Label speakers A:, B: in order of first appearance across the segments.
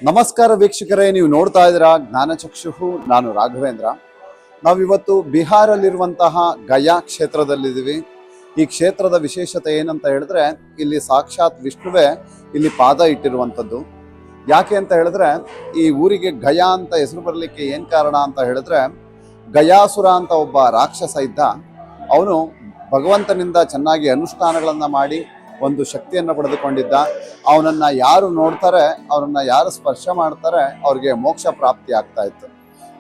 A: ನಮಸ್ಕಾರ ವೀಕ್ಷಕರೇ, ನೀವು ನೋಡ್ತಾ ಇದ್ದೀರಾ ಜ್ಞಾನಚಕ್ಷು. ನಾನು ರಾಘವೇಂದ್ರ. ನಾವಿವತ್ತು ಬಿಹಾರಲ್ಲಿರುವಂತಹ ಗಯಾ ಕ್ಷೇತ್ರದಲ್ಲಿದ್ದೀವಿ. ಈ ಕ್ಷೇತ್ರದ ವಿಶೇಷತೆ ಏನಂತ ಹೇಳಿದ್ರೆ, ಇಲ್ಲಿ ಸಾಕ್ಷಾತ್ ವಿಷ್ಣುವೇ ಇಲ್ಲಿ ಪಾದ ಇಟ್ಟಿರುವಂಥದ್ದು. ಯಾಕೆ ಅಂತ ಹೇಳಿದ್ರೆ, ಈ ಊರಿಗೆ ಗಯಾ ಅಂತ ಹೆಸರು ಬರಲಿಕ್ಕೆ ಏನು ಕಾರಣ ಅಂತ ಹೇಳಿದ್ರೆ, ಗಯಾಸುರ ಅಂತ ಒಬ್ಬ ರಾಕ್ಷಸ ಇದ್ದ. ಅವನು ಭಗವಂತನಿಂದ ಚೆನ್ನಾಗಿ ಅನುಷ್ಠಾನಗಳನ್ನು ಮಾಡಿ ಒಂದು ಶಕ್ತಿಯನ್ನು ಪಡೆದುಕೊಂಡಿದ್ದ. ಅವನನ್ನು ಯಾರು ನೋಡ್ತಾರೆ, ಅವನನ್ನು ಯಾರು ಸ್ಪರ್ಶ ಮಾಡ್ತಾರೆ, ಅವ್ರಿಗೆ ಮೋಕ್ಷ ಪ್ರಾಪ್ತಿ ಆಗ್ತಾ ಇತ್ತು.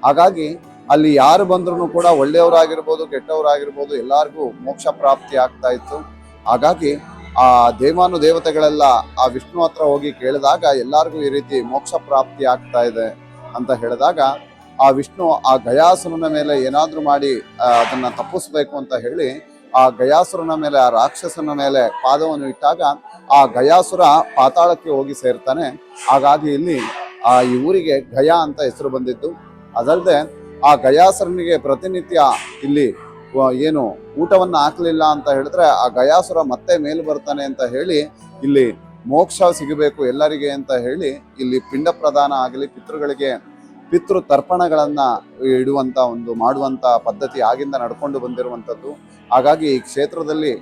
A: ಹಾಗಾಗಿ ಅಲ್ಲಿ ಯಾರು ಬಂದ್ರೂ ಕೂಡ ಒಳ್ಳೆಯವರಾಗಿರ್ಬೋದು ಕೆಟ್ಟವರಾಗಿರ್ಬೋದು ಎಲ್ಲರಿಗೂ ಮೋಕ್ಷ ಪ್ರಾಪ್ತಿ ಆಗ್ತಾ ಇತ್ತು. ಹಾಗಾಗಿ ಆ ದೇವಾನುದೇವತೆಗಳೆಲ್ಲ ಆ ವಿಷ್ಣು ಹತ್ರ ಹೋಗಿ ಕೇಳಿದಾಗ ಎಲ್ಲರಿಗೂ ಈ ರೀತಿ ಮೋಕ್ಷ ಪ್ರಾಪ್ತಿ ಆಗ್ತಾ ಇದೆ ಅಂತ ಹೇಳಿದಾಗ, ಆ ವಿಷ್ಣು ಆ ಗಯಾಸುರನ ಮೇಲೆ ಏನಾದರೂ ಮಾಡಿ ಅದನ್ನು ತಪ್ಪಿಸ್ಬೇಕು ಅಂತ ಹೇಳಿ ಆ ಗಯಾಸುರನ ಮೇಲೆ, ಆ ರಾಕ್ಷಸನ ಮೇಲೆ ಪಾದವನ್ನು ಇಟ್ಟಾಗ ಆ ಗಯಾಸುರ ಪಾತಾಳಕ್ಕೆ ಹೋಗಿ ಸೇರ್ತಾನೆ. ಹಾಗಾಗಿ ಇಲ್ಲಿ ಈ ಊರಿಗೆ ಗಯಾ ಅಂತ ಹೆಸರು ಬಂದಿದ್ದು. ಅದಲ್ಲದೆ ಆ ಗಯಾಸುರನಿಗೆ ಪ್ರತಿನಿತ್ಯ ಇಲ್ಲಿ ಏನು ಊಟವನ್ನು ಹಾಕಲಿಲ್ಲ ಅಂತ ಹೇಳಿದ್ರೆ ಆ ಗಯಾಸುರ ಮತ್ತೆ ಮೇಲು ಬರ್ತಾನೆ ಅಂತ ಹೇಳಿ, ಇಲ್ಲಿ ಮೋಕ್ಷ ಸಿಗಬೇಕು ಎಲ್ಲರಿಗೆ ಅಂತ ಹೇಳಿ ಇಲ್ಲಿ ಪಿಂಡ ಪ್ರದಾನ ಆಗಲಿ, ಪಿತೃಗಳಿಗೆ ಪಿತೃ ತರ್ಪಣಗಳನ್ನ ಇಡುವಂತ ಒಂದು ಮಾಡುವಂತ ಪದ್ಧತಿ ಆಗಿಂದ ನಡ್ಕೊಂಡು ಬಂದಿರುವಂಥದ್ದು. ಹಾಗಾಗಿ ಈ ಕ್ಷೇತ್ರದಲ್ಲಿ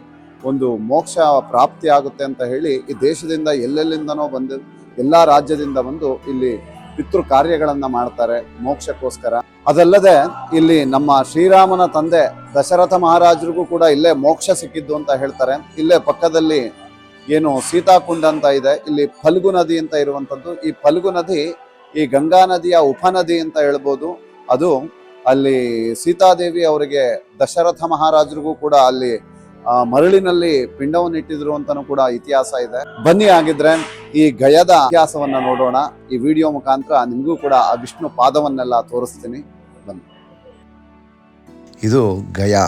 A: ಒಂದು ಮೋಕ್ಷ ಪ್ರಾಪ್ತಿ ಆಗುತ್ತೆ ಅಂತ ಹೇಳಿ ಈ ದೇಶದಿಂದ ಎಲ್ಲೆಲ್ಲಿಂದನೋ ಬಂದು, ಎಲ್ಲ ರಾಜ್ಯದಿಂದ ಬಂದು ಇಲ್ಲಿ ಪಿತೃ ಕಾರ್ಯಗಳನ್ನ ಮಾಡ್ತಾರೆ ಮೋಕ್ಷಕ್ಕೋಸ್ಕರ. ಅದಲ್ಲದೆ ಇಲ್ಲಿ ನಮ್ಮ ಶ್ರೀರಾಮನ ತಂದೆ ದಶರಥ ಮಹಾರಾಜರಿಗೂ ಕೂಡ ಇಲ್ಲೇ ಮೋಕ್ಷ ಸಿಕ್ಕಿದ್ದು ಅಂತ ಹೇಳ್ತಾರೆ. ಇಲ್ಲೇ ಪಕ್ಕದಲ್ಲಿ ಏನು ಸೀತಾಕುಂಡ ಅಂತ ಇದೆ, ಇಲ್ಲಿ ಫಲ್ಗು ನದಿ ಅಂತ ಇರುವಂಥದ್ದು. ಈ ಫಲ್ಗು ನದಿ ಈ ಗಂಗಾ ನದಿಯ ಉಪನದಿ ಅಂತ ಹೇಳ್ಬೋದು. ಅದು ಅಲ್ಲಿ ಸೀತಾದೇವಿ ಅವರಿಗೆ ದಶರಥ ಮಹಾರಾಜರಿಗೂ ಕೂಡ ಅಲ್ಲಿ ಮರಳಿನಲ್ಲಿ ಪಿಂಡವನ್ನು ಇಟ್ಟಿದ್ರು ಅಂತಾನೂ ಕೂಡ ಇತಿಹಾಸ ಇದೆ. ಬನ್ನಿ ಆಗಿದ್ರೆ ಈ ಗಯದ ಇತಿಹಾಸವನ್ನ ನೋಡೋಣ. ಈ ವಿಡಿಯೋ ಮುಖಾಂತರ ನಿಮಗೂ ಕೂಡ ಆ ವಿಷ್ಣು ಪಾದವನ್ನೆಲ್ಲ ತೋರಿಸ್ತೀನಿ, ಬನ್ನಿ.
B: ಇದು ಗಯಾ.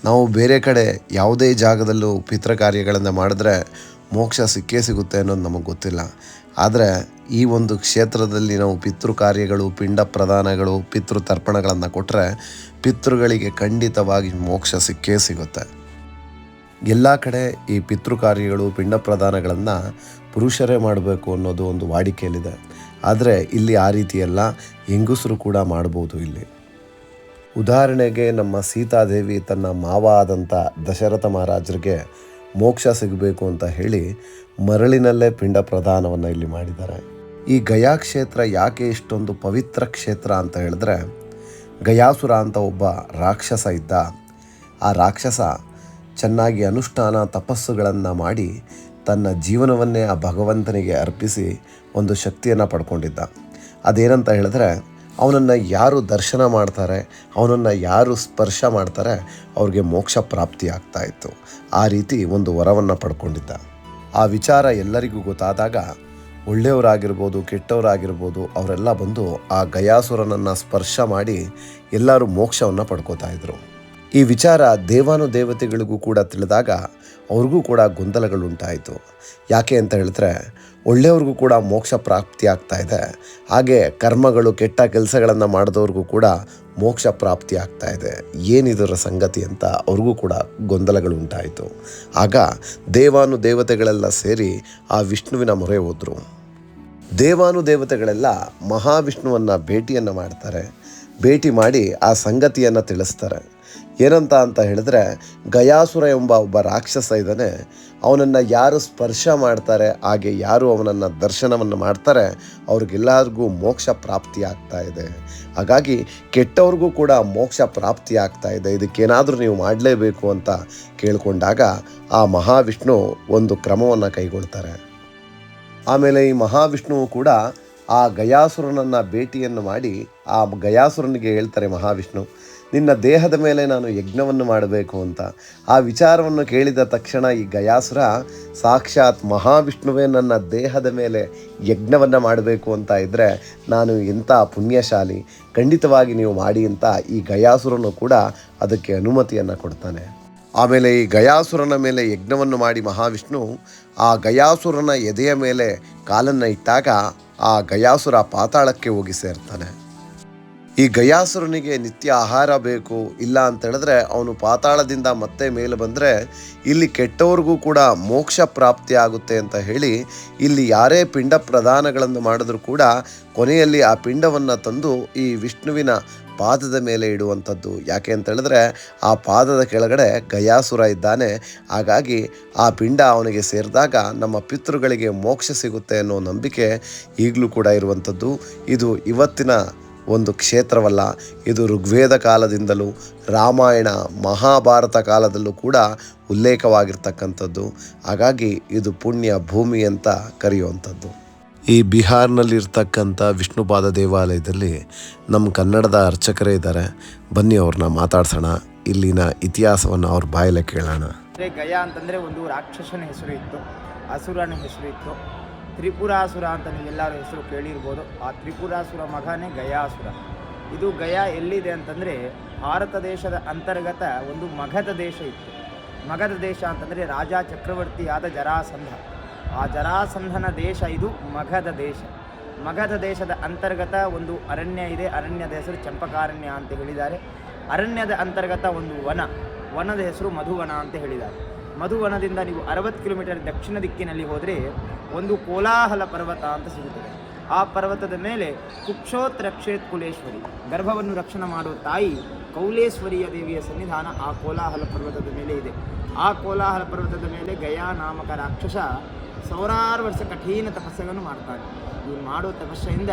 B: ನಾವು ಬೇರೆ ಕಡೆ ಯಾವುದೇ ಜಾಗದಲ್ಲೂ ಪಿತೃ ಕಾರ್ಯಗಳನ್ನು ಮಾಡಿದ್ರೆ ಮೋಕ್ಷ ಸಿಕ್ಕೇ ಸಿಗುತ್ತೆ ಅನ್ನೋದು ನಮಗೆ ಗೊತ್ತಿಲ್ಲ. ಆದರೆ ಈ ಒಂದು ಕ್ಷೇತ್ರದಲ್ಲಿ ನಾವು ಪಿತೃ ಕಾರ್ಯಗಳು, ಪಿಂಡ ಪ್ರದಾನಗಳು, ಪಿತೃ ತರ್ಪಣಗಳನ್ನು ಕೊಟ್ಟರೆ ಪಿತೃಗಳಿಗೆ ಖಂಡಿತವಾಗಿ ಮೋಕ್ಷ ಸಿಕ್ಕೇ ಸಿಗುತ್ತೆ. ಎಲ್ಲ ಕಡೆ ಈ ಪಿತೃ ಕಾರ್ಯಗಳು, ಪಿಂಡ ಪ್ರದಾನಗಳನ್ನು ಪುರುಷರೇ ಮಾಡಬೇಕು ಅನ್ನೋದು ಒಂದು ವಾಡಿಕೆಯಲ್ಲಿದೆ. ಆದರೆ ಇಲ್ಲಿ ಆ ರೀತಿಯೆಲ್ಲ ಹೆಂಗಸರು ಕೂಡ ಮಾಡ್ಬೋದು. ಇಲ್ಲಿ ಉದಾಹರಣೆಗೆ ನಮ್ಮ ಸೀತಾದೇವಿ ತನ್ನ ಮಾವ ಆದಂಥ ದಶರಥ ಮಹಾರಾಜರಿಗೆ ಮೋಕ್ಷ ಸಿಗಬೇಕು ಅಂತ ಹೇಳಿ ಮರಳಿನಲ್ಲೇ ಪಿಂಡ ಪ್ರದಾನವನ್ನು ಇಲ್ಲಿ ಮಾಡಿದ್ದಾರೆ. ಈ ಗಯಾ ಕ್ಷೇತ್ರ ಯಾಕೆ ಇಷ್ಟೊಂದು ಪವಿತ್ರ ಕ್ಷೇತ್ರ ಅಂತ ಹೇಳಿದ್ರೆ, ಗಯಾಸುರ ಅಂತ ಒಬ್ಬ ರಾಕ್ಷಸ ಇದ್ದ. ಆ ರಾಕ್ಷಸ ಚೆನ್ನಾಗಿ ಅನುಷ್ಠಾನ ತಪಸ್ಸುಗಳನ್ನು ಮಾಡಿ ತನ್ನ ಜೀವನವನ್ನೇ ಆ ಭಗವಂತನಿಗೆ ಅರ್ಪಿಸಿ ಒಂದು ಶಕ್ತಿಯನ್ನು ಪಡ್ಕೊಂಡಿದ್ದ. ಅದೇನಂತ ಹೇಳಿದ್ರೆ, ಅವನನ್ನು ಯಾರು ದರ್ಶನ ಮಾಡ್ತಾರೆ, ಅವನನ್ನು ಯಾರು ಸ್ಪರ್ಶ ಮಾಡ್ತಾರೆ, ಅವ್ರಿಗೆ ಮೋಕ್ಷ ಪ್ರಾಪ್ತಿ ಆಗ್ತಾ ಇತ್ತು. ಆ ರೀತಿ ಒಂದು ವರವನ್ನು ಪಡ್ಕೊಂಡಿದ್ದ. ಆ ವಿಚಾರ ಎಲ್ಲರಿಗೂ ಗೊತ್ತಾದಾಗ ಒಳ್ಳೆಯವರಾಗಿರ್ಬೋದು ಕೆಟ್ಟವರಾಗಿರ್ಬೋದು ಅವರೆಲ್ಲ ಬಂದು ಆ ಗಯಾಸುರನನ್ನು ಸ್ಪರ್ಶ ಮಾಡಿ ಎಲ್ಲರೂ ಮೋಕ್ಷವನ್ನು ಪಡ್ಕೋತಾ ಇದ್ರು. ಈ ವಿಚಾರ ದೇವಾನುದೇವತೆಗಳಿಗೂ ಕೂಡ ತಿಳಿದಾಗ ಅವ್ರಿಗೂ ಕೂಡ ಗೊಂದಲಗಳುಂಟಾಯಿತು. ಯಾಕೆ ಅಂತ ಹೇಳಿದ್ರೆ, ಒಳ್ಳೆಯವ್ರಿಗೂ ಕೂಡ ಮೋಕ್ಷ ಪ್ರಾಪ್ತಿ ಆಗ್ತಾ ಇದೆ, ಹಾಗೆ ಕರ್ಮಗಳು ಕೆಟ್ಟ ಕೆಲಸಗಳನ್ನು ಮಾಡಿದವ್ರಿಗೂ ಕೂಡ ಮೋಕ್ಷ ಪ್ರಾಪ್ತಿ ಆಗ್ತಾ ಇದೆ, ಏನಿದರ ಸಂಗತಿ ಅಂತ ಅವ್ರಿಗೂ ಕೂಡ ಗೊಂದಲಗಳುಂಟಾಯಿತು. ಆಗ ದೇವಾನುದೇವತೆಗಳೆಲ್ಲ ಸೇರಿ ಆ ವಿಷ್ಣುವಿನ ಮೊರೆ ಹೋದರು. ದೇವಾನುದೇವತೆಗಳೆಲ್ಲ ಮಹಾವಿಷ್ಣುವನ್ನು ಭೇಟಿಯನ್ನು ಮಾಡ್ತಾರೆ. ಭೇಟಿ ಮಾಡಿ ಆ ಸಂಗತಿಯನ್ನು ತಿಳಿಸ್ತಾರೆ. ಏನಂತ ಅಂತ ಹೇಳಿದ್ರೆ, ಗಯಾಸುರ ಎಂಬ ಒಬ್ಬ ರಾಕ್ಷಸ ಇದ್ದಾನೆ, ಅವನನ್ನು ಯಾರು ಸ್ಪರ್ಶ ಮಾಡ್ತಾರೆ, ಹಾಗೆ ಯಾರು ಅವನನ್ನು ದರ್ಶನವನ್ನು ಮಾಡ್ತಾರೆ, ಅವ್ರಿಗೆಲ್ಲರಿಗೂ ಮೋಕ್ಷ ಪ್ರಾಪ್ತಿ ಆಗ್ತಾ ಇದೆ. ಹಾಗಾಗಿ ಕೆಟ್ಟವ್ರಿಗೂ ಕೂಡ ಮೋಕ್ಷ ಪ್ರಾಪ್ತಿ ಆಗ್ತಾ ಇದೆ, ಇದಕ್ಕೇನಾದರೂ ನೀವು ಮಾಡಲೇಬೇಕು ಅಂತ ಕೇಳಿಕೊಂಡಾಗ ಆ ಮಹಾವಿಷ್ಣು ಒಂದು ಕ್ರಮವನ್ನು ಕೈಗೊಳ್ತಾರೆ. ಆಮೇಲೆ ಈ ಮಹಾವಿಷ್ಣುವು ಕೂಡ ಆ ಗಯಾಸುರನನ್ನು ಭೇಟಿಯನ್ನು ಮಾಡಿ ಆ ಗಯಾಸುರನಿಗೆ ಹೇಳ್ತಾರೆ, ಮಹಾವಿಷ್ಣು ನಿನ್ನ ದೇಹದ ಮೇಲೆ ನಾನು ಯಜ್ಞವನ್ನು ಮಾಡಬೇಕು ಅಂತ. ಆ ವಿಚಾರವನ್ನು ಕೇಳಿದ ತಕ್ಷಣ ಈ ಗಯಾಸುರ, ಸಾಕ್ಷಾತ್ ಮಹಾವಿಷ್ಣುವೇ ನನ್ನ ದೇಹದ ಮೇಲೆ ಯಜ್ಞವನ್ನು ಮಾಡಬೇಕು ಅಂತ ಇದ್ದರೆ ನಾನು ಎಂಥ ಪುಣ್ಯಶಾಲಿ, ಖಂಡಿತವಾಗಿ ನೀವು ಮಾಡಿ ಅಂತ ಈ ಗಯಾಸುರನು ಕೂಡ ಅದಕ್ಕೆ ಅನುಮತಿಯನ್ನು ಕೊಡ್ತಾನೆ. ಆಮೇಲೆ ಈ ಗಯಾಸುರನ ಮೇಲೆ ಯಜ್ಞವನ್ನು ಮಾಡಿ ಮಹಾವಿಷ್ಣು ಆ ಗಯಾಸುರನ ಎದೆಯ ಮೇಲೆ ಕಾಲನ್ನು ಇಟ್ಟಾಗ ಆ ಗಯಾಸುರ ಪಾತಾಳಕ್ಕೆ ಹೋಗಿ ಸೇರ್ತಾನೆ. ಈ ಗಯಾಸುರನಿಗೆ ನಿತ್ಯ ಆಹಾರ ಬೇಕು, ಇಲ್ಲ ಅಂತ ಹೇಳಿದ್ರೆ ಅವನು ಪಾತಾಳದಿಂದ ಮತ್ತೆ ಮೇಲೆ ಬಂದರೆ ಇಲ್ಲಿ ಕೆಟ್ಟವ್ರಿಗೂ ಕೂಡ ಮೋಕ್ಷ ಪ್ರಾಪ್ತಿ ಆಗುತ್ತೆ ಅಂತ ಹೇಳಿ ಇಲ್ಲಿ ಯಾರೇ ಪಿಂಡ ಪ್ರದಾನಗಳನ್ನು ಮಾಡಿದ್ರೂ ಕೂಡ ಕೊನೆಯಲ್ಲಿ ಆ ಪಿಂಡವನ್ನು ತಂದು ಈ ವಿಷ್ಣುವಿನ ಪಾದದ ಮೇಲೆ ಇಡುವಂಥದ್ದು. ಯಾಕೆ ಅಂತ ಹೇಳಿದ್ರೆ ಆ ಪಾದದ ಕೆಳಗಡೆ ಗಯಾಸುರ ಇದ್ದಾನೆ. ಹಾಗಾಗಿ ಆ ಪಿಂಡ ಅವನಿಗೆ ಸೇರಿದಾಗ ನಮ್ಮ ಪಿತೃಗಳಿಗೆ ಮೋಕ್ಷ ಸಿಗುತ್ತೆ ಅನ್ನೋ ನಂಬಿಕೆ ಈಗಲೂ ಕೂಡ ಇರುವಂಥದ್ದು. ಇದು ಇವತ್ತಿನ ಒಂದು ಕ್ಷೇತ್ರವಲ್ಲ, ಇದು ಋಗ್ವೇದ ಕಾಲದಿಂದಲೂ ರಾಮಾಯಣ ಮಹಾಭಾರತ ಕಾಲದಲ್ಲೂ ಕೂಡ ಉಲ್ಲೇಖವಾಗಿರ್ತಕ್ಕಂಥದ್ದು. ಹಾಗಾಗಿ ಇದು ಪುಣ್ಯ ಭೂಮಿ ಅಂತ ಕರೆಯುವಂಥದ್ದು. ಈ ಬಿಹಾರ್ನಲ್ಲಿರ್ತಕ್ಕಂಥ ವಿಷ್ಣುಪಾದ ದೇವಾಲಯದಲ್ಲಿ ನಮ್ಮ ಕನ್ನಡದ ಅರ್ಚಕರೇ ಇದ್ದಾರೆ. ಬನ್ನಿ ಅವ್ರನ್ನ ಮಾತಾಡ್ಸೋಣ, ಇಲ್ಲಿನ ಇತಿಹಾಸವನ್ನು ಅವ್ರ ಬಾಯಲ್ಲೇ ಕೇಳೋಣ.
C: ಗಯಾ ಅಂತಂದರೆ ಒಂದು ರಾಕ್ಷಸನ ಹೆಸರು ಇತ್ತು, ಅಸುರನ ಹೆಸರು ಇತ್ತು. ತ್ರಿಪುರಾಸುರ ಅಂತ ನೀವೆಲ್ಲರೂ ಹೆಸರು ಕೇಳಿರ್ಬೋದು. ಆ ತ್ರಿಪುರಾಸುರ ಮಗನೇ ಗಯಾಸುರ. ಇದು ಗಯಾ ಎಲ್ಲಿದೆ ಅಂತಂದರೆ ಭಾರತ ದೇಶದ ಅಂತರ್ಗತ ಒಂದು ಮಗಧ ದೇಶ ಇತ್ತು. ಮಗಧ ದೇಶ ಅಂತಂದರೆ ರಾಜ ಚಕ್ರವರ್ತಿಯಾದ ಜರಾಸಂಧ, ಆ ಜರಾಸಂಧನ ದೇಶ ಇದು ಮಗಧ ದೇಶ. ಮಗಧ ದೇಶದ ಅಂತರ್ಗತ ಒಂದು ಅರಣ್ಯ ಇದೆ. ಅರಣ್ಯದ ಹೆಸರು ಚಂಪಕಾರಣ್ಯ ಅಂತ ಹೇಳಿದ್ದಾರೆ. ಅರಣ್ಯದ ಅಂತರ್ಗತ ಒಂದು ವನದ ಹೆಸರು ಮಧುವನ ಅಂತ ಹೇಳಿದ್ದಾರೆ. ಮಧುವನದಿಂದ ನೀವು 60 ಕಿಲೋಮೀಟರ್ ದಕ್ಷಿಣ ದಿಕ್ಕಿನಲ್ಲಿ ಹೋದರೆ ಒಂದು ಕೋಲಾಹಲ ಪರ್ವತ ಅಂತ ಸಿಗುತ್ತದೆ. ಆ ಪರ್ವತದ ಮೇಲೆ ಕುಕ್ಷೋತ್ರಕ್ಷೇತ್ ಕುಲೇಶ್ವರಿ, ಗರ್ಭವನ್ನು ರಕ್ಷಣೆ ಮಾಡುವ ತಾಯಿ ಕೌಲೇಶ್ವರಿಯ ದೇವಿಯ ಸನ್ನಿಧಾನ ಆ ಕೋಲಾಹಲ ಪರ್ವತದ ಮೇಲೆ ಇದೆ. ಆ ಕೋಲಾಹಲ ಪರ್ವತದ ಮೇಲೆ ಗಯಾ ನಾಮಕ ರಾಕ್ಷಸ 1000 ವರ್ಷ ಕಠಿಣ ತಪಸ್ಸನ್ನು ಮಾಡ್ತಾನೆ. ಇವ್ರು ಮಾಡೋ ತಪಸ್ಸೆಯಿಂದ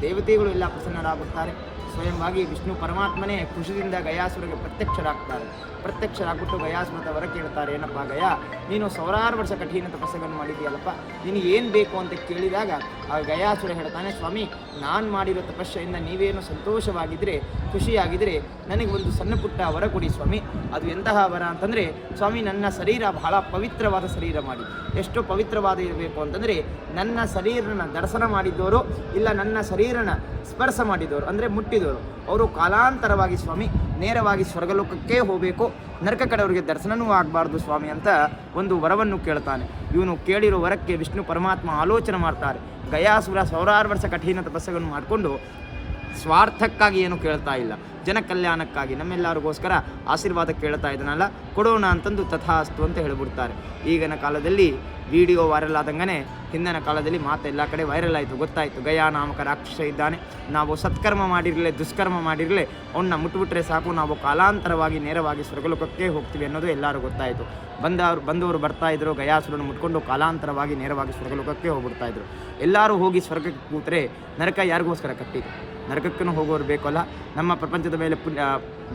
C: ದೇವತೆಗಳು ಎಲ್ಲ ಪ್ರಸನ್ನರಾಗುತ್ತಾರೆ. ಸ್ವಯಂವಾಗಿ ವಿಷ್ಣು ಪರಮಾತ್ಮನೇ ಖುಷಿಯಿಂದ ಗಯಾಸುರಿಗೆ ಪ್ರತ್ಯಕ್ಷರಾಗ್ಬಿಟ್ಟು ಗಯಾಸುರದ ಹೊರ ಕೇಳ್ತಾರೆ, ಏನಪ್ಪ ಗಯಾ, ನೀನು 1000 ವರ್ಷ ಕಠಿಣ ತಪಸ್ಸನ್ನು ಮಾಡಿದೆಯಲ್ಲಪ್ಪ, ನಿನಗೆ ಏನು ಬೇಕು ಅಂತ ಕೇಳಿದಾಗ ಆ ಗಯಾಸುರ ಹೇಳ್ತಾನೆ, ಸ್ವಾಮಿ, ನಾನು ಮಾಡಿರೋ ತಪಸ್ಸೆಯಿಂದ ನೀವೇನು ಸಂತೋಷವಾಗಿದ್ದರೆ, ಖುಷಿಯಾಗಿದ್ದರೆ ನನಗೆ ಒಂದು ಸಣ್ಣ ಪುಟ್ಟ ವರ ಕೊಡಿ ಸ್ವಾಮಿ. ಅದು ಎಂತಹ ವರ ಅಂತಂದರೆ, ಸ್ವಾಮಿ, ನನ್ನ ಶರೀರ ಬಹಳ ಪವಿತ್ರವಾದ ಶರೀರ ಮಾಡಿ. ಎಷ್ಟು ಪವಿತ್ರವಾದ ಇರಬೇಕು ಅಂತಂದರೆ, ನನ್ನ ಶರೀರನ ದರ್ಶನ ಮಾಡಿದ್ದವರು ಇಲ್ಲ ನನ್ನ ಶರೀರನ ಸ್ಪರ್ಶ ಮಾಡಿದವರು ಅಂದರೆ ಮುಟ್ಟಿದವರು, ಅವರು ಕಾಲಾಂತರವಾಗಿ ಸ್ವಾಮಿ ನೇರವಾಗಿ ಸ್ವರ್ಗಲೋಕಕ್ಕೆ ಹೋಗಬೇಕು, ನರಕ ಕಡೆಯವರಿಗೆ ದರ್ಶನವೂ ಆಗಬಾರ್ದು ಸ್ವಾಮಿ ಅಂತ ಒಂದು ವರವನ್ನು ಕೇಳ್ತಾನೆ. ಇವನು ಕೇಳಿರೋ ವರಕ್ಕೆ ವಿಷ್ಣು ಪರಮಾತ್ಮ ಆಲೋಚನೆ ಮಾಡ್ತಾರೆ. ಗಯಾಸುರ 1000 ವರ್ಷ ಕಠಿಣ ತಪಸ್ಸನ್ನು ಮಾಡಿಕೊಂಡು ಸ್ವಾರ್ಥಕ್ಕಾಗಿ ಏನು ಕೇಳ್ತಾ ಇಲ್ಲ, ಜನ ಕಲ್ಯಾಣಕ್ಕಾಗಿ ನಮ್ಮೆಲ್ಲರಿಗೋಸ್ಕರ ಆಶೀರ್ವಾದ ಕೇಳ್ತಾ ಇದ್ದಾನಲ್ಲ, ಕೊಡೋಣ ಅಂತಂದು ತಥಾಸ್ತು ಅಂತ ಹೇಳಿಬಿಡ್ತಾರೆ. ಈಗಿನ ಕಾಲದಲ್ಲಿ ವಿಡಿಯೋ ವೈರಲ್ ಆದಂಗೆ ಹಿಂದಿನ ಕಾಲದಲ್ಲಿ ಮಾತೆಲ್ಲ ಕಡೆ ವೈರಲ್ ಆಯಿತು, ಗೊತ್ತಾಯಿತು ಗಯಾ ನಾಮಕ ರಾಕ್ಷಸ ಇದ್ದಾನೆ. ನಾವು ಸತ್ಕರ್ಮ ಮಾಡಿರಲಿ ದುಷ್ಕರ್ಮ ಮಾಡಿರಲಿ ಅವನ್ನ ಮುಟ್ಬಿಟ್ರೆ ಸಾಕು, ನಾವು ಕಾಲಾಂತರವಾಗಿ ನೇರವಾಗಿ ಸ್ವರ್ಗಲೋಕಕ್ಕೆ ಹೋಗ್ತೀವಿ ಅನ್ನೋದು ಎಲ್ಲರೂ ಗೊತ್ತಾಯಿತು. ಬಂದವರು ಬರ್ತಾಯಿದ್ರು, ಗಯಾಸುರನ್ನು ಮುಟ್ಕೊಂಡು ಕಾಲಾಂತರವಾಗಿ ನೇರವಾಗಿ ಸ್ವರ್ಗಲೋಕಕ್ಕೆ ಹೋಗ್ಬಿಡ್ತಾಯಿದ್ರು. ಎಲ್ಲರೂ ಹೋಗಿ ಸ್ವರ್ಗಕ್ಕೆ ಕೂತ್ರೆ ನರಕ ಯಾರಿಗೋಸ್ಕರ ಕಟ್ಟಿದ್ರು? ನರಕಕ್ಕೂ ಹೋಗೋರು ಬೇಕಲ್ಲ. ನಮ್ಮ ಪ್ರಪಂಚದ ಮೇಲೆ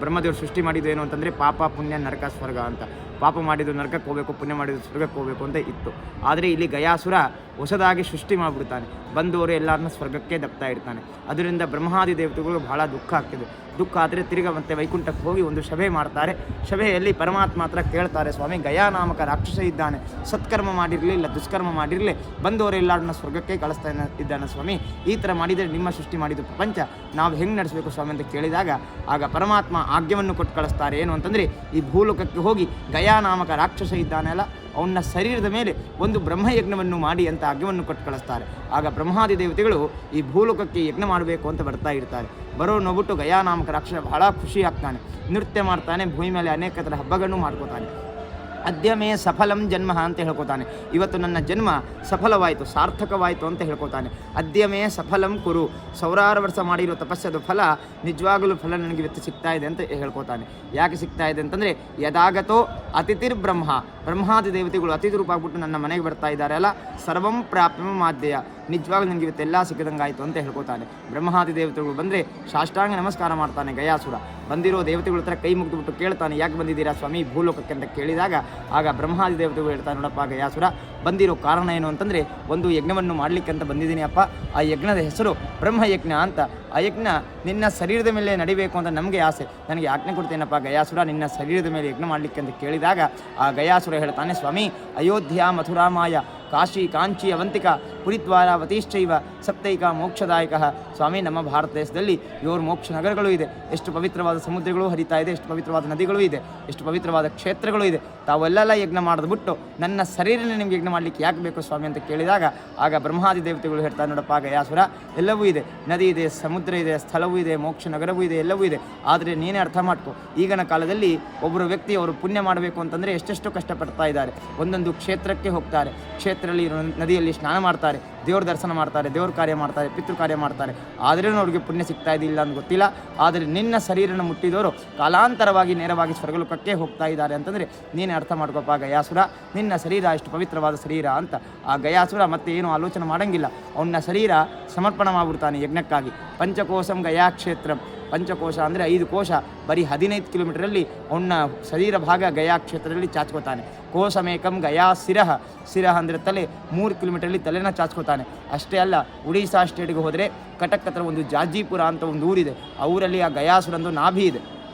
C: ಬ್ರಹ್ಮದೇವರು ಸೃಷ್ಟಿ ಮಾಡಿದ್ದು ಏನು ಅಂತಂದರೆ ಪಾಪ ಪುಣ್ಯ ನರಕ ಸ್ವರ್ಗ ಅಂತ. ಪಾಪ ಮಾಡಿದ್ದು ನರಕಕ್ಕೆ ಹೋಗಬೇಕು, ಪುಣ್ಯ ಮಾಡಿದ್ದು ಸ್ವರ್ಗಕ್ಕೆ ಹೋಗಬೇಕು ಅಂತ ಇತ್ತು. ಆದರೆ ಇಲ್ಲಿ ಗಯಾಸುರ ಹೊಸದಾಗಿ ಸೃಷ್ಟಿ ಮಾಡಿಬಿಡ್ತಾನೆ, ಬಂದವರು ಎಲ್ಲರನ್ನ ಸ್ವರ್ಗಕ್ಕೆ ದಬ್ತಾ ಇರ್ತಾನೆ. ಅದರಿಂದ ಬ್ರಹ್ಮಾದಿ ದೇವತೆಗಳು ಬಹಳ ದುಃಖ ಆಗ್ತಿದೆ. ದುಃಖ ಆದರೆ ತಿರ್ಗ ಮತ್ತೆ ವೈಕುಂಠಕ್ಕೆ ಹೋಗಿ ಒಂದು ಸಭೆ ಮಾಡ್ತಾರೆ. ಸಭೆಯಲ್ಲಿ ಪರಮಾತ್ಮ ಹತ್ರ ಕೇಳ್ತಾರೆ, ಸ್ವಾಮಿ, ಗಯಾ ನಾಮಕ ರಾಕ್ಷಸ ಇದ್ದಾನೆ, ಸತ್ಕರ್ಮ ಮಾಡಿರಲಿ ಇಲ್ಲ ದುಷ್ಕರ್ಮ ಮಾಡಿರಲಿ ಬಂದವರೆಲ್ಲರನ್ನ ಸ್ವರ್ಗಕ್ಕೆ ಕಳಿಸ್ತಾ ಇದ್ದಾನೆ ಸ್ವಾಮಿ, ಈ ಥರ ಮಾಡಿದರೆ ನಿಮ್ಮ ಸೃಷ್ಟಿ ಮಾಡಿದ್ದು ಪ್ರಪಂಚ ನಾವು ಹೆಂಗೆ ನಡೆಸಬೇಕು ಸ್ವಾಮಿ ಅಂತ ಕೇಳಿದಾಗ ಆಗ ಪರಮಾತ್ಮ ಆಜ್ಞೆಯನ್ನು ಕೊಟ್ಟು ಕಳಿಸ್ತಾರೆ. ಏನು ಅಂತಂದರೆ, ಈ ಭೂಲೋಕಕ್ಕೆ ಹೋಗಿ ಗಯಾ ನಾಮಕ ರಾಕ್ಷಸ ಇದ್ದಾನೆಲ್ಲ ಅವನ ಶರೀರದ ಮೇಲೆ ಒಂದು ಬ್ರಹ್ಮಯಜ್ಞವನ್ನು ಮಾಡಿ ಅಂತ ಆಜ್ಞೆಯನ್ನು ಕೊಟ್ಟು ಕಳಿಸ್ತಾರೆ. ಆಗ ಬ್ರಹ್ಮಾದಿ ದೇವತೆಗಳು ಈ ಭೂಲೋಕಕ್ಕೆ ಯಜ್ಞ ಮಾಡಬೇಕು ಅಂತ ಬರ್ತಾ ಇರ್ತಾರೆ. ಬರೋ ನೋಡ್ಬಿಟ್ಟು ಗಯಾ ನಾಮಕ ರಾಕ್ಷಸ ಬಹಳ ಖುಷಿ ಆಗ್ತಾನೆ, ನೃತ್ಯ ಮಾಡ್ತಾನೆ, ಭೂಮಿ ಮೇಲೆ ಅನೇಕ ಥರ ಹಬ್ಬಗಳನ್ನು ಮಾಡ್ಕೋತಾನೆ. ಅದ್ಯಮೇ ಸಫಲಂ ಜನ್ಮ ಅಂತ ಹೇಳ್ಕೊತಾನೆ. ಇವತ್ತು ನನ್ನ ಜನ್ಮ ಸಫಲವಾಯಿತು, ಸಾರ್ಥಕವಾಯಿತು ಅಂತ ಹೇಳ್ಕೊತಾನೆ. ಅದ್ಯಮೇ ಸಫಲಂ ಕುರು, 1000 ವರ್ಷ ಮಾಡಿರೋ ತಪಸ್ಸದ ಫಲ ನಿಜವಾಗಲೂ ಫಲ ನನಗೆ ಇವತ್ತು ಸಿಗ್ತಾ ಇದೆ ಅಂತ ಹೇಳ್ಕೊತಾನೆ. ಯಾಕೆ ಸಿಗ್ತಾ ಇದೆ ಅಂತಂದರೆ, ಯದಾಗತೋ ಅತಿಥಿರ್ ಬ್ರಹ್ಮಾದಿ ದೇವತೆಗಳು ಅತಿಥಿ ರೂಪ ಆಗ್ಬಿಟ್ಟು ನನ್ನ ಮನೆಗೆ ಬರ್ತಾ ಇದ್ದಾರೆ ಅಲ್ಲ, ಸರ್ವಂ ಪ್ರಾಪ್ಯಮ ಮಾಧ್ಯಯ, ನಿಜವಾಗ್ಲೂ ನನಗೆ ಇವತ್ತೆಲ್ಲ ಸಿಕ್ಕದಂಗಾಯಿತು ಅಂತ ಹೇಳ್ಕೊತಾನೆ. ಬ್ರಹ್ಮಾದಿ ದೇವತೆಗಳು ಬಂದರೆ ಸಾಷ್ಟಾಂಗ ನಮಸ್ಕಾರ ಮಾಡ್ತಾನೆ ಗಯಾಸುರ. ಬಂದಿರೋ ದೇವತೆಗಳ ಹತ್ರ ಕೈ ಮುಗಿದ್ಬಿಟ್ಟು ಕೇಳ್ತಾನೆ, ಯಾಕೆ ಬಂದಿದ್ದೀರಾ ಸ್ವಾಮಿ ಭೂಲೋಕಕ್ಕೆ ಅಂತ ಕೇಳಿದಾಗ ಆಗ ಬ್ರಹ್ಮಾದಿ ದೇವತೆಗಳು ಹೇಳ್ತಾನೆ, ನೋಡಪ್ಪ ಗಯಾಸುರ, ಬಂದಿರೋ ಕಾರಣ ಏನು ಅಂತಂದರೆ, ಒಂದು ಯಜ್ಞವನ್ನು ಮಾಡಲಿಕ್ಕೆ ಅಂತ ಬಂದಿದ್ದೀನಿ ಅಪ್ಪ. ಆ ಯಜ್ಞದ ಹೆಸರು ಬ್ರಹ್ಮಯಜ್ಞ ಅಂತ. ಆ ಯಜ್ಞ ನಿನ್ನ ಶರೀರದ ಮೇಲೆ ನಡಿಬೇಕು ಅಂತ ನಮಗೆ ಆಸೆ, ನನಗೆ ಆಜ್ಞೆ ಕೊಡ್ತೇನಪ್ಪ ಗಯಾಸುರ, ನಿನ್ನ ಶರೀರದ ಮೇಲೆ ಯಜ್ಞ ಮಾಡಲಿಕ್ಕೆ ಅಂತ ಕೇಳಿದಾಗ ಆ ಗಯಾಸುರ ಹೇಳ್ತಾನೆ, ಸ್ವಾಮಿ, ಅಯೋಧ್ಯ ಮಥುರಾಮಾಯ ಕಾಶಿ ಕಾಂಚಿ ಅವಂತಿಕ ಪುರಿದ್ವಾರ ವತಿಶ್ಚೈವ ಸಪ್ತೈಕ ಮೋಕ್ಷದಾಯಕ. ಸ್ವಾಮಿ, ನಮ್ಮ ಭಾರತ ದೇಶದಲ್ಲಿ 7 ಮೋಕ್ಷ ನಗರಗಳು ಇದೆ. ಎಷ್ಟು ಪವಿತ್ರವಾದ ಸಮುದ್ರಗಳು ಹರಿತಾ ಇದೆ, ಎಷ್ಟು ಪವಿತ್ರವಾದ ನದಿಗಳು ಇದೆ, ಎಷ್ಟು ಪವಿತ್ರವಾದ ಕ್ಷೇತ್ರಗಳು ಇದೆ. ತಾವೆಲ್ಲ ಯಜ್ಞ ಮಾಡೋದು ಬಿಟ್ಟು ನನ್ನ ಶರೀರನೇ ನಿಮ್ಗೆ ಯಜ್ಞ ಮಾಡಲಿಕ್ಕೆ ಯಾಕೆ ಬೇಕು ಸ್ವಾಮಿ ಅಂತ ಕೇಳಿದಾಗ ಆಗ ಬ್ರಹ್ಮಾದಿ ದೇವತೆಗಳು ಹೇಳ್ತಾರೆ, ನೋಡಪ್ಪ ಗಯಾಸುರ, ಎಲ್ಲವೂ ಇದೆ, ನದಿ ಇದೆ, ಸಮುದ್ರ ಇದೆ, ಸ್ಥಳವೂ ಇದೆ, ಮೋಕ್ಷ ನಗರವೂ ಇದೆ, ಎಲ್ಲವೂ ಇದೆ. ಆದರೆ ನೀನೇ ಅರ್ಥ ಮಾಡ್ಕೊ, ಈಗಿನ ಕಾಲದಲ್ಲಿ ಒಬ್ಬರು ವ್ಯಕ್ತಿ ಅವರು ಪುಣ್ಯ ಮಾಡಬೇಕು ಅಂತಂದರೆ ಎಷ್ಟೆಷ್ಟು ಕಷ್ಟಪಡ್ತಾ ಇದ್ದಾರೆ. ಒಂದೊಂದು ಕ್ಷೇತ್ರಕ್ಕೆ ಹೋಗ್ತಾರೆ, ಕ್ಷೇತ್ರದಲ್ಲಿ ನದಿಯಲ್ಲಿ ಸ್ನಾನ ಮಾಡ್ತಾರೆ, ದೇವ್ರ ದರ್ಶನ ಮಾಡ್ತಾರೆ, ದೇವ್ರ ಕಾರ್ಯ ಮಾಡ್ತಾರೆ, ಪಿತೃ ಕಾರ್ಯ ಮಾಡ್ತಾರೆ. ಆದ್ರೂ ಅವ್ರಿಗೆ ಪುಣ್ಯ ಸಿಗ್ತಾ ಇದ್ದಿಲ್ಲ ಅಂತ ಗೊತ್ತಿಲ್ಲ. ಆದರೆ ನಿನ್ನ ಶರೀರನ ಮುಟ್ಟಿದವರು ಕಾಲಾಂತರವಾಗಿ ನೇರವಾಗಿ ಸ್ವರ್ಗಲೋಕಕ್ಕೆ ಹೋಗ್ತಾ ಇದ್ದಾರೆ ಅಂತಂದರೆ ನೀನೇ ಅರ್ಥ ಮಾಡ್ಕೊಪ್ಪ ಗಯಾಸುರ, ನಿನ್ನ ಶರೀರ ಎಷ್ಟು ಪವಿತ್ರವಾದ ಶರೀರ ಅಂತ. ಆ ಗಯಾಸುರ ಮತ್ತೆ ಏನು ಆಲೋಚನೆ ಮಾಡೋಂಗಿಲ್ಲ, ಅವನ ಶರೀರ ಸಮರ್ಪಣ ಮಾಡ್ಬಿಡ್ತಾನೆ ಯಜ್ಞಕ್ಕಾಗಿ. ಪಂಚಕೋಶಂ ಗಯಾಕ್ಷೇತ್ರಂ, ಪಂಚಕೋಶ ಅಂದರೆ 5 ಕೋಶ, ಬರೀ 15 ಕಿಲೋಮೀಟರಲ್ಲಿ ಅವನ ಶರೀರ ಭಾಗ ಗಯಾ ಕ್ಷೇತ್ರದಲ್ಲಿ ಚಾಚ್ಕೋತಾನೆ. ಕೋಶಮೇಕಂ ಗಯಾ ಶಿರಃ, ಶಿರಃ ಅಂದರೆ ತಲೆ, 3 ಕಿಲೋಮೀಟರಲ್ಲಿ ತಲೆನ ಚಾಚ್ಕೋತಾನೆ. ಅಷ್ಟೇ ಅಲ್ಲ, ಒಡಿಶಾ ಸ್ಟೇಟ್ಗೆ ಹೋದರೆ ಕಟಕ್ ಹತ್ರ ಒಂದು ಜಾಜಿಪುರ ಅಂತ ಒಂದು ಊರಿದೆ. ಆ ಊರಲ್ಲಿ ಆ ಗಯಾಸುರಂದು ನಾಭಿ ಇದೆ,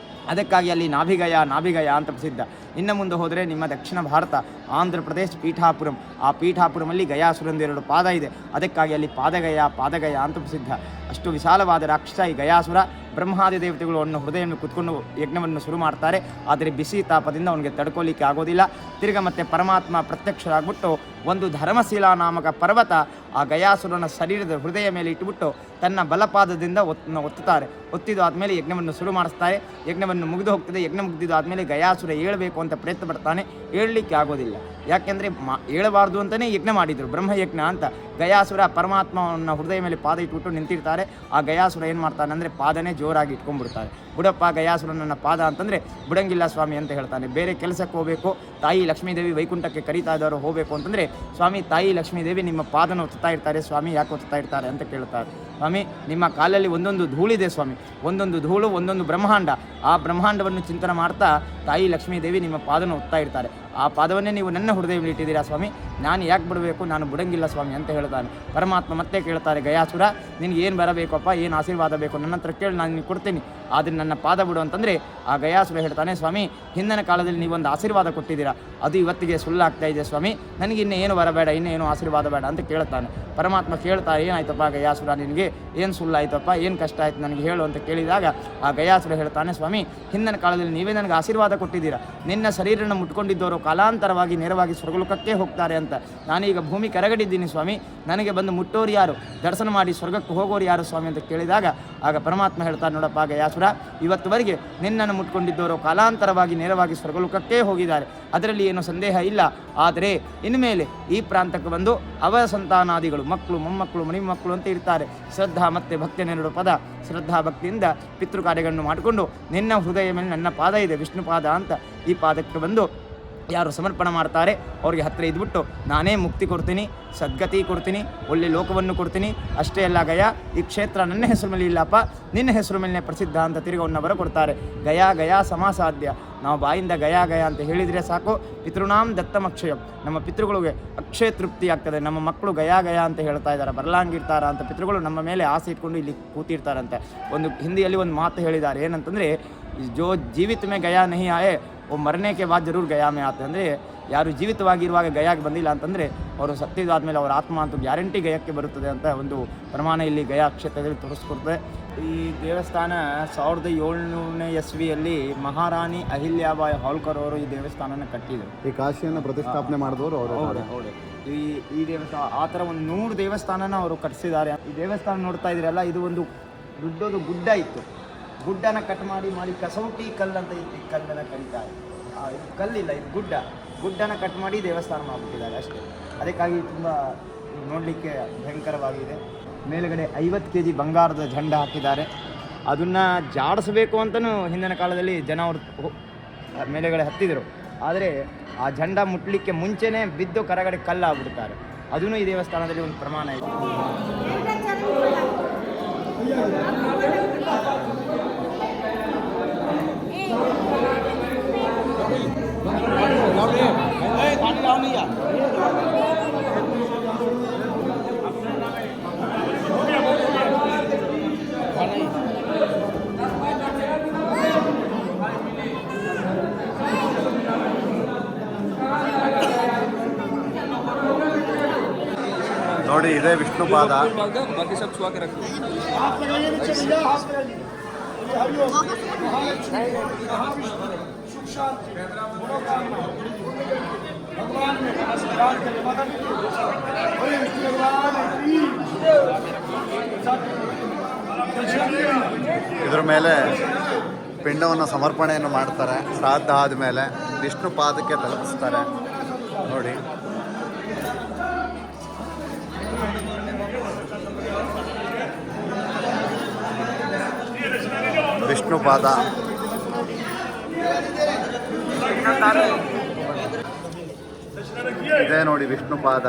C: ಅದಕ್ಕಾಗಿ ಅಲ್ಲಿ ನಾಭಿಗಯ ಅಂತ ಪ್ರಸಿದ್ಧ. ಇನ್ನು ಮುಂದೆ ಹೋದರೆ ನಿಮ್ಮ ದಕ್ಷಿಣ ಭಾರತ ಆಂಧ್ರ ಪ್ರದೇಶ ಪೀಠಾಪುರಂ, ಆ ಪೀಠಾಪುರಮಲ್ಲಿ ಗಯಾಸುರಂದು 2 ಪಾದ ಇದೆ, ಅದಕ್ಕಾಗಿ ಅಲ್ಲಿ ಪಾದಗಯ ಅಂತ ಪ್ರಸಿದ್ಧ. ಅಷ್ಟು ವಿಶಾಲವಾದ ರಾಕ್ಷಸ ಈ ಗಯಾಸುರ. ಬ್ರಹ್ಮಾದಿ ದೇವತೆಗಳು ಅವನ ಹೃದಯವನ್ನು ಕುತ್ಕೊಂಡು ಯಜ್ಞವನ್ನು ಶುರು ಮಾಡ್ತಾರೆ. ಆದರೆ ಬಿಸಿ ತಾಪದಿಂದ ಅವನಿಗೆ ತಡ್ಕೋಲಿಕ್ಕೆ ಆಗೋದಿಲ್ಲ. ತಿರ್ಗ ಮತ್ತೆ ಪರಮಾತ್ಮ ಪ್ರತ್ಯಕ್ಷರಾಗ್ಬಿಟ್ಟು ಒಂದು ಧರ್ಮಶೀಲ ನಾಮಕ ಪರ್ವತ ಆ ಗಯಾಸುರನ ಶರೀರದ ಹೃದಯ ಮೇಲೆ ಇಟ್ಟುಬಿಟ್ಟು ತನ್ನ ಬಲಪಾದದಿಂದ ಒತ್ತುತ್ತಾರೆ. ಒತ್ತಿದ್ದು ಆದಮೇಲೆ ಯಜ್ಞವನ್ನು ಶುರು ಮಾಡಿಸ್ತಾರೆ. ಯಜ್ಞವನ್ನು ಮುಗಿದು ಹೋಗ್ತದೆ. ಯಜ್ಞ ಮುಗಿದಿದ್ದು ಆದಮೇಲೆ ಗಯಾಸುರ ಏಳಬೇಕು ಅಂತ ಪ್ರಯತ್ನ ಪಡ್ತಾನೆ, ಏಳಲಿಕ್ಕೆ ಆಗೋದಿಲ್ಲ. ಯಾಕೆಂದರೆ ಏಳಬಾರ್ದು ಅಂತಲೇ ಯಜ್ಞ ಮಾಡಿದರು, ಬ್ರಹ್ಮಯಜ್ಞ ಅಂತ. ಗಯಾಸುರ ಪರಮಾತ್ಮನ ಹೃದಯ ಮೇಲೆ ಪಾದ ಇಟ್ಬಿಟ್ಟು ನಿಂತಿರ್ತಾರೆ. ಆ ಗಯಾಸುರ ಏನು ಮಾಡ್ತಾನೆ ಅಂದರೆ ಪಾದನೇ ಜೋರಾಗಿ ಇಟ್ಕೊಂಡ್ಬಿಡ್ತಾರೆ. ಬುಡಪ್ಪ ಗಯಾಸುರ ನನ್ನ ಪಾದ ಅಂತಂದರೆ ಬುಡಂಗಿಲ್ಲ ಸ್ವಾಮಿ ಅಂತ ಹೇಳ್ತಾನೆ. ಬೇರೆ ಕೆಲಸಕ್ಕೆ ಹೋಗಬೇಕು, ತಾಯಿ ಲಕ್ಷ್ಮೀದೇವಿ ವೈಕುಂಠಕ್ಕೆ ಕರೀತಾ ಇದ್ದವರು ಹೋಗಬೇಕು ಅಂತಂದರೆ ಸ್ವಾಮಿ ತಾಯಿ ಲಕ್ಷ್ಮೀದೇವಿ ನಿಮ್ಮ ಪಾದನ ಒತ್ತುತ್ತಾ ಇರ್ತಾರೆ. ಸ್ವಾಮಿ ಯಾಕೆ ಒತ್ತುತ್ತಾ ಇರ್ತಾರೆ ಅಂತ ಕೇಳ್ತಾರೆ. ಸ್ವಾಮಿ ನಿಮ್ಮ ಕಾಲಲ್ಲಿ ಒಂದೊಂದು ಧೂಳಿದೆ ಸ್ವಾಮಿ, ಒಂದೊಂದು ಧೂಳು ಒಂದೊಂದು ಬ್ರಹ್ಮಾಂಡ. ಆ ಬ್ರಹ್ಮಾಂಡವನ್ನು ಚಿಂತನೆ ಮಾಡ್ತಾ ತಾಯಿ ಲಕ್ಷ್ಮೀದೇವಿ ನಿಮ್ಮ ಪಾದನ ಒತ್ತಾ ಇರ್ತಾರೆ. ಆ ಪಾದವನ್ನೇ ನೀವು ನನ್ನ ಹೃದಯದಲ್ಲಿ ಇಟ್ಟಿದ್ದೀರಾ ಸ್ವಾಮಿ, ನಾನು ಯಾಕೆ ಬಿಡಬೇಕು, ನಾನು ಬಿಡಂಗಿಲ್ಲ ಸ್ವಾಮಿ ಅಂತ ಹೇಳ್ತಾನೆ. ಪರಮಾತ್ಮ ಮತ್ತೆ ಕೇಳ್ತಾರೆ, ಗಯಾಸುರ ನಿನಗೆ ಏನು ಬರಬೇಕಪ್ಪ, ಏನು ಆಶೀರ್ವಾದ ಬೇಕು ನನ್ನ ಹತ್ರ ಕೇಳಿ, ನಾನು ನಿನಗೆ ಕೊಡ್ತೀನಿ, ಆದರೆ ನನ್ನ ಪಾದ ಬಿಡು ಅಂತಂದರೆ ಆ ಗಯಾಸುರ ಹೇಳ್ತಾನೆ, ಸ್ವಾಮಿ ಹಿಂದಿನ ಕಾಲದಲ್ಲಿ ನೀವೊಂದು ಆಶೀರ್ವಾದ ಕೊಟ್ಟಿದ್ದೀರಾ, ಅದು ಇವತ್ತಿಗೆ ಸುಳ್ಳಾಗ್ತಾ ಇದೆ ಸ್ವಾಮಿ, ನನಗೆ ಇನ್ನೇನು ಬರಬೇಡ, ಇನ್ನೇನು ಆಶೀರ್ವಾದ ಬೇಡ ಅಂತ ಕೇಳ್ತಾನೆ. ಪರಮಾತ್ಮ ಕೇಳ್ತಾರೆ, ಏನಾಯ್ತಪ್ಪ ಗಯಾಸುರ, ನಿನಗೆ ಏನು ಸುಳ್ಳಾಯ್ತಪ್ಪ, ಏನು ಕಷ್ಟ ಆಯ್ತು ನನಗೆ ಹೇಳು ಅಂತ ಕೇಳಿದಾಗ ಆ ಗಯಾಸುರ ಹೇಳ್ತಾನೆ, ಸ್ವಾಮಿ ಹಿಂದಿನ ಕಾಲದಲ್ಲಿ ನೀವೇ ನನಗೆ ಆಶೀರ್ವಾದ ಕೊಟ್ಟಿದ್ದೀರಾ, ನಿನ್ನ ಶರೀರನ ಮುಟ್ಕೊಂಡಿದ್ದವರು ಕಾಲಾಂತರವಾಗಿ ನೇರವಾಗಿ ಸ್ವರ್ಗಲೋಕಕ್ಕೆ ಹೋಗ್ತಾರೆ ಅಂತ. ನಾನೀಗ ಭೂಮಿ ಕರಗಡಿದ್ದೀನಿ ಸ್ವಾಮಿ, ನನಗೆ ಬಂದು ಮುಟ್ಟೋರು ಯಾರು, ದರ್ಶನ ಮಾಡಿ ಸ್ವರ್ಗಕ್ಕೆ ಹೋಗೋರು ಯಾರು ಸ್ವಾಮಿ ಅಂತ ಕೇಳಿದಾಗ ಆಗ ಪರಮಾತ್ಮ ಹೇಳ್ತಾರೆ, ನೋಡಪ್ಪ ಗಯಾಸುರ, ಇವತ್ತುವರೆಗೆ ನಿನ್ನನ್ನು ಮುಟ್ಕೊಂಡಿದ್ದವರು ಕಾಲಾಂತರವಾಗಿ ನೇರವಾಗಿ ಸ್ವರ್ಗಲೋಕಕ್ಕೆ ಹೋಗಿದ್ದಾರೆ, ಅದರಲ್ಲಿ ಏನು ಸಂದೇಹ ಇಲ್ಲ. ಆದರೆ ಇನ್ಮೇಲೆ ಈ ಪ್ರಾಂತಕ್ಕೆ ಬಂದು ಅವರ ಸಂತಾನಾದಿಗಳು, ಮಕ್ಕಳು, ಮೊಮ್ಮಕ್ಕಳು, ಮರಿಮಕ್ಕಳು ಅಂತ ಇರ್ತಾರೆ. ಶ್ರದ್ಧಾ ಮತ್ತು ಭಕ್ತಿಯನ್ನೆರಡು ಪದ, ಶ್ರದ್ಧಾ ಭಕ್ತಿಯಿಂದ ಪಿತೃ ಕಾರ್ಯಗಳನ್ನು ಮಾಡಿಕೊಂಡು ನಿನ್ನ ಹೃದಯ ಮೇಲೆ ನನ್ನ ಪಾದ ಇದೆ, ವಿಷ್ಣು ಪಾದ ಅಂತ, ಈ ಪಾದಕ್ಕೆ ಬಂದು ಯಾರು ಸಮರ್ಪಣೆ ಮಾಡ್ತಾರೆ ಅವ್ರಿಗೆ ಹತ್ತಿರ ಇದ್ಬಿಟ್ಟು ನಾನೇ ಮುಕ್ತಿ ಕೊಡ್ತೀನಿ, ಸದ್ಗತಿ ಕೊಡ್ತೀನಿ, ಒಳ್ಳೆ ಲೋಕವನ್ನು ಕೊಡ್ತೀನಿ. ಅಷ್ಟೇ ಅಲ್ಲ ಗಯ, ಈ ಕ್ಷೇತ್ರ ನನ್ನ ಹೆಸರು ಮೇಲೆ ಇಲ್ಲಪ್ಪ, ನಿನ್ನ ಹೆಸರು ಮೇಲೆ ಪ್ರಸಿದ್ಧ ಅಂತ ತಿರುಗವನ್ನು ಬರಕೊಡ್ತಾರೆ. ಗಯಾ ಸಮಾಸಾಧ್ಯ. ನಾವು ಬಾಯಿಂದ ಗಯಾ ಅಂತ ಹೇಳಿದರೆ ಸಾಕು, ಪಿತೃನಾಂ ದತ್ತಮಕ್ಷಯಂ, ನಮ್ಮ ಪಿತೃಗಳಿಗೆ ಅಕ್ಷಯ ತೃಪ್ತಿ ಆಗ್ತದೆ. ನಮ್ಮ ಮಕ್ಕಳು ಗಯಾ ಅಂತ ಹೇಳ್ತಾ ಇದ್ದಾರೆ, ಬರಲಾಂಗಿರ್ತಾರ ಅಂತ ಪಿತೃಗಳು ನಮ್ಮ ಮೇಲೆ ಆಸೆ ಇಟ್ಕೊಂಡು ಇಲ್ಲಿ ಕೂತಿರ್ತಾರಂತೆ. ಒಂದು ಹಿಂದಿಯಲ್ಲಿ ಒಂದು ಮಾತು ಹೇಳಿದ್ದಾರೆ, ಏನಂತಂದರೆ ಜೋ ಜೀವಿತ ಮೇ ಗಯಾ ನಹಿ ಆಯೆ ಓ ಮರನೇ ಕೆ ಬಾದ್ ಜರೂರ್ ಗಯಾ ಮೇ ಆತೆ. ಅಂದರೆ ಯಾರು ಜೀವಿತವಾಗಿರುವಾಗ ಗಯಾಗೆ ಬಂದಿಲ್ಲ ಅಂತಂದರೆ ಅವರು ಸತ್ತಿದಾದ್ಮೇಲೆ ಅವರ ಆತ್ಮ ಅಂತೂ ಗ್ಯಾರಂಟಿ ಗಯಕ್ಕೆ ಬರುತ್ತದೆ ಅಂತ ಒಂದು ಪ್ರಮಾಣ ಇಲ್ಲಿ ಗಯಾ ಕ್ಷೇತ್ರದಲ್ಲಿ ತೋರಿಸ್ಕೊಡ್ತದೆ. ಈ ದೇವಸ್ಥಾನ 1700ನೇ ಇಸ್ವಿಯಲ್ಲಿ ಮಹಾರಾಣಿ ಅಹಿಲ್ಯಾಬಾಯಿ ಹೋಳ್ಕರ್ ಅವರು ಈ ದೇವಸ್ಥಾನನ ಕಟ್ಟಿದರು.
A: ಈ ಕಾಶಿಯನ್ನು ಪ್ರತಿಷ್ಠಾಪನೆ ಮಾಡಿದವರು ಅವರು.
C: ಹೌದು. ಈ ದೇವಸ್ಥಾನ ಆ ಥರ ಒಂದು 100 ದೇವಸ್ಥಾನನ ಅವರು ಕಟ್ಟಿಸಿದ್ದಾರೆ. ಈ ದೇವಸ್ಥಾನ ನೋಡ್ತಾ ಇದ್ದೀರಲ್ಲ, ಇದು ಒಂದು ದೊಡ್ಡದು ಗುಡ್ಡ ಇತ್ತು. ಗುಡ್ಡನ ಕಟ್ ಮಾಡಿ ಕಸೌಟಿ ಕಲ್ಲು ಅಂತ ಇತ್ತು. ಈ ಕಲ್ಲನ್ನು ಕರೀತಾರೆ. ಇದು ಕಲ್ಲಿಲ್ಲ, ಇದು ಗುಡ್ಡನ ಕಟ್ ಮಾಡಿ ದೇವಸ್ಥಾನ ಮಾಡಿಬಿಟ್ಟಿದ್ದಾರೆ ಅಷ್ಟೇ. ಅದಕ್ಕಾಗಿ ತುಂಬ ನೋಡಲಿಕ್ಕೆ ಭಯಂಕರವಾಗಿದೆ. ಮೇಲುಗಡೆ 50 kg ಬಂಗಾರದ ಝಂಡ ಹಾಕಿದ್ದಾರೆ. ಅದನ್ನು ಜಾಡಿಸಬೇಕು ಅಂತಲೂ ಹಿಂದಿನ ಕಾಲದಲ್ಲಿ ಜನ ಅವರು ಮೇಲೆಗಡೆ ಹತ್ತಿದರು. ಆದರೆ ಆ ಝಂಡ ಮುಟ್ಟಲಿಕ್ಕೆ ಮುಂಚೆನೇ ಬಿದ್ದು ಕರಗಡೆ ಕಲ್ಲಾಗ್ಬಿಡ್ತಾರೆ. ಅದೂ ಈ ದೇವಸ್ಥಾನದಲ್ಲಿ ಒಂದು ಪ್ರಮಾಣ ಇದೆ.
B: ನೋಡಿ
A: ಇದೇ ವಿಷ್ಣುಪಾದ.
D: बाकी सब छुआ के रखो।
A: ಇದ್ರ ಮೇಲೆ ಪಿಂಡವನ್ನು ಸಮರ್ಪಣೆಯನ್ನು ಮಾಡ್ತಾರೆ. ಶ್ರಾದ್ದ ಆದಮೇಲೆ ವಿಷ್ಣು ಪಾದಕ್ಕೆ ತಲುಪಿಸ್ತಾರೆ ನೋಡಿ. ವಿಷ್ಣು ಪಾದ ಇದೇ ನೋಡಿ ವಿಷ್ಣು ಪಾದ.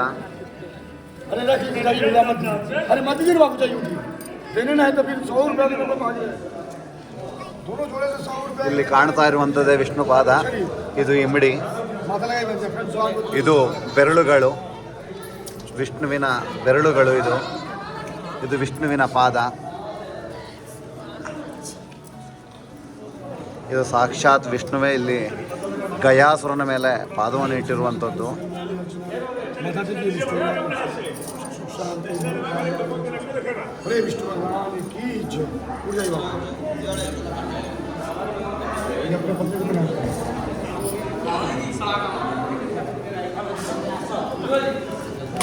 E: अरे मत गिरवा मुझे यूटी देने नहीं तो फिर 100 रुपया देने को आ जाए दोनों जोड़े से 100 रुपया
A: ಇಲ್ಲಿ ಕಾಣ್ತಾ ಇರುವಂಥದ್ದೇ ವಿಷ್ಣು ಪಾದ. ಇದು ಇಮ್ಮಡಿ,
E: माथा लगाई बंदे फ्रेंड्स स्वागत
A: ಇದು ಬೆರಳುಗಳು, ವಿಷ್ಣುವಿನ ಬೆರಳುಗಳು. ಇದು ವಿಷ್ಣುವಿನ ಪಾದ. ಇದು ಸಾಕ್ಷಾತ್ ವಿಷ್ಣುವೇ ಇಲ್ಲಿ ಗಯಾಸುರನ ಮೇಲೆ ಪಾದವನ್ನು ಇಟ್ಟಿರುವಂಥದ್ದು.
E: माथा से की विष्णु शांति अरे विष्णु भगवान की जय उड़ जाइए बाबा ये अपने पत्नी को बनाते हैं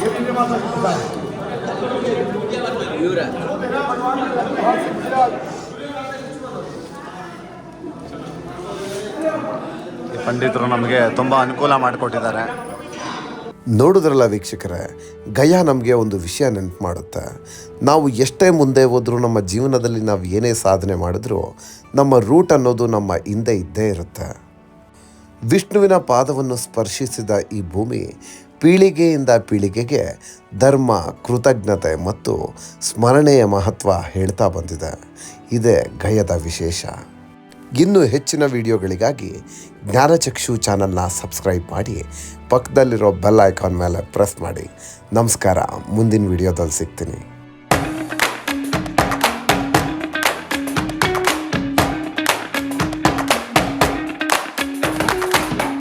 E: ये भी माता की पूजा है भगवान
A: ಈ ಪಂಡಿತರು ನಮಗೆ ತುಂಬ ಅನುಕೂಲ ಮಾಡಿಕೊಟ್ಟಿದ್ದಾರೆ.
B: ನೋಡಿದ್ರಲ್ಲ ವೀಕ್ಷಕರೇ, ಗಯಾ ನಮಗೆ ಒಂದು ವಿಷಯ ನೆನಪು ಮಾಡುತ್ತೆ. ನಾವು ಎಷ್ಟೇ ಮುಂದೆ ಹೋದರೂ ನಮ್ಮ ಜೀವನದಲ್ಲಿ ನಾವು ಏನೇ ಸಾಧನೆ ಮಾಡಿದ್ರೂ ನಮ್ಮ ರೂಟ್ ಅನ್ನೋದು ನಮ್ಮ ಹಿಂದೆ ಇದ್ದೇ ಇರುತ್ತೆ. ವಿಷ್ಣುವಿನ ಪಾದವನ್ನು ಸ್ಪರ್ಶಿಸಿದ ಈ ಭೂಮಿ ಪೀಳಿಗೆಯಿಂದ ಪೀಳಿಗೆಗೆ ಧರ್ಮ, ಕೃತಜ್ಞತೆ ಮತ್ತು ಸ್ಮರಣೆಯ ಮಹತ್ವ ಹೇಳ್ತಾ ಬಂದಿದೆ. ಇದೇ ಗಯದ ವಿಶೇಷ. ಇನ್ನೂ ಹೆಚ್ಚಿನ ವಿಡಿಯೋಗಳಿಗಾಗಿ ಜ್ಞಾನಚಕ್ಷು ಚಾನಲ್ನ ಸಬ್ಸ್ಕ್ರೈಬ್ ಮಾಡಿ, ಪಕ್ಕದಲ್ಲಿರೋ ಬೆಲ್ ಐಕಾನ್ ಮೇಲೆ ಪ್ರೆಸ್ ಮಾಡಿ. ನಮಸ್ಕಾರ, ಮುಂದಿನ ವಿಡಿಯೋದಲ್ಲಿ ಸಿಗ್ತೀನಿ.